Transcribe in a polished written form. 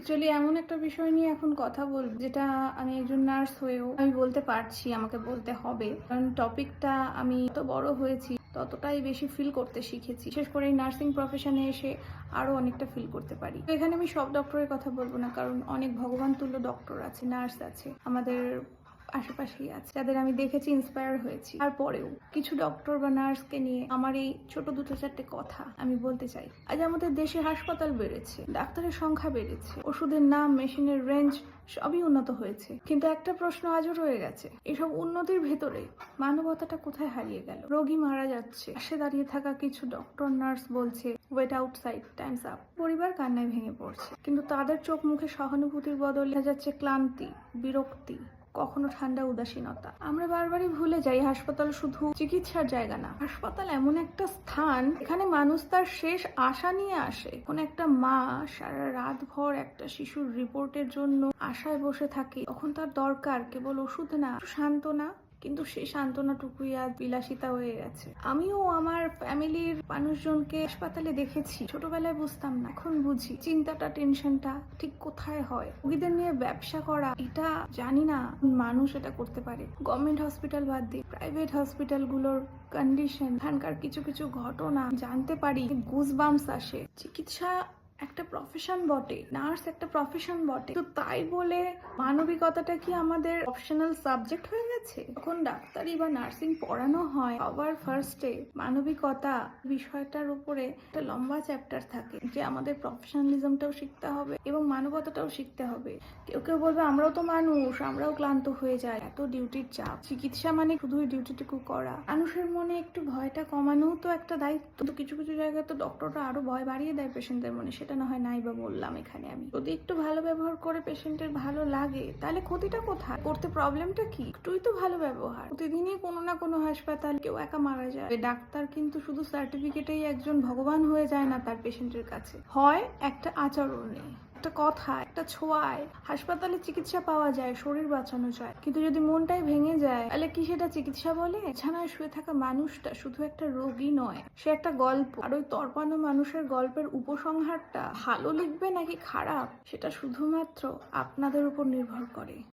Actually এমন একটা বিষয় নিয়ে এখন কথা বলবো যেটা আমি একজন নার্স হয়েও আমি বলতে পারছি, আমাকে বলতে হবে। কারণ টপিকটা আমি যত বড় হয়েছি ততটাই বেশি ফিল করতে শিখেছি। বিশেষ করে এই নার্সিং প্রফেশনে এসে আরো অনেকটা ফিল করতে পারি। তো এখানে আমি সব ডক্টরের কথা বলবো না, কারণ অনেক ভগবান তুল্য ডক্টর আছে, নার্স আছে আমাদের আশেপাশেই আছে, যাদের আমি দেখেছি, ইন্সপায়ার হয়েছি। তারপরেও কিছু ডক্টর বা নার্সকে নিয়ে আমার এই ছোট দুটো চারটে কথা আমি বলতে চাই। আজ আমাদের দেশে হাসপাতাল বেড়েছে, ডাক্তারের সংখ্যা বেড়েছে, ওষুধের নাম, মেশিনের রেঞ্জ সবই উন্নত হয়েছে, কিন্তু একটা প্রশ্ন আজও রয়ে গেছে, এসব উন্নতির ভেতরে মানবতাটা কোথায় হারিয়ে গেল? রোগী মারা যাচ্ছে, পাশে দাঁড়িয়ে থাকা কিছু ডক্টর নার্স বলছে ওয়েট আউটসাইড, টাইমস আপ। পরিবার কান্নায় ভেঙে পড়ছে, কিন্তু তাদের চোখ মুখে সহানুভূতির বদলে দেখা যাচ্ছে ক্লান্তি, বিরক্তি, কখনো ঠান্ডা উদাসীনতা। আমরা বারবারই ভুলে যাই হাসপাতাল শুধু চিকিৎসার জায়গা না, হাসপাতাল এমন একটা স্থান এখানে মানুষ তার শেষ আশা নিয়ে আসে। কোন একটা মা সারা রাত ভর একটা শিশুর রিপোর্টের জন্য আশায় বসে থাকে, তখন তার দরকার কেবল ওষুধ না, সান্ত্বনা। কিন্তু সেই সান্ত্বনাটুকুই আজ বিলাসিতা হয়ে গেছে। আমিও আমার ফ্যামিলির মানুষজনকে হাসপাতালে দেখেছি, ছোটবেলায় বুঝতাম না, এখন বুঝি চিন্তাটা, টেনশনটা ঠিক কোথায় হয়। রোগীদের নিয়ে ব্যবসা করা, এটা জানি না মানুষ এটা করতে পারে। গভর্নমেন্ট হসপিটাল বাদ দিয়ে প্রাইভেট হসপিটালগুলোর কন্ডিশন, এখানকার কিছু কিছু ঘটনা জানতে পারি, গুজবাম্পস আসে। চিকিৎসা একটা প্রফেশন বটে, নার্স একটা প্রফেশন বটে, তো তাই বলে মানবিকতাটা কি আমাদের অপশনাল সাবজেক্ট হয়ে গেছে? যখন ডাক্তারি বা নার্সিং পড়ানো হয়, সবার ফার্স্টে মানবিকতা বিষয়টার উপরে একটা লম্বা চ্যাপ্টার থাকে, যে আমাদের প্রফেশনালিজমটাও শিখতে হবে এবং মানবতাটাও শিখতে হবে। কেউ কেউ বলবে আমরাও তো মানুষ, আমরাও ক্লান্ত হয়ে যায়, এত ডিউটির চাপ। চিকিৎসা মানে শুধুই ডিউটিটুকু করা। মানুষের মনে একটু ভয়টা কমানো তো একটা দায়িত্ব। তো কিছু কিছু জায়গায় তো ডক্টররা আরো ভয় বাড়িয়ে দেয় পেশেন্টদের মনে, সেটা না হয় নাই বা বললাম এখানে আমি। যদি একটু ভালো ব্যবহার করে পেশেন্টের ভালো লাগে, তাহলে ক্ষতিটা কোথায়? করতে প্রবলেমটা কি? একটুই তো ভালো ব্যবহার। প্রতিদিনই কোনো না কোনো হাসপাতাল কেউ একা মারা যায়। ডাক্তার কিন্তু শুধু সার্টিফিকেটেই একজন ভগবান হয়ে যায় না তার পেশেন্টের কাছে, হয় একটা আচরণে, একটা কথা, একটা ছোঁয়ায় হাসপাতালে চিকিৎসা পাওয়া যায়, শরীর বাঁচানো যায়। কিন্তু যদি মনটাই ভেঙে যায়, তাহলে কি সেটা চিকিৎসা বলে? বিছানায় শুয়ে থাকা মানুষটা শুধু একটা রোগী নয়, সে একটা গল্প। আর ওই তর্পানো মানুষের গল্পের উপসংহারটা ভালো লিখবে নাকি খারাপ, সেটা শুধুমাত্র আপনাদের উপর নির্ভর করে।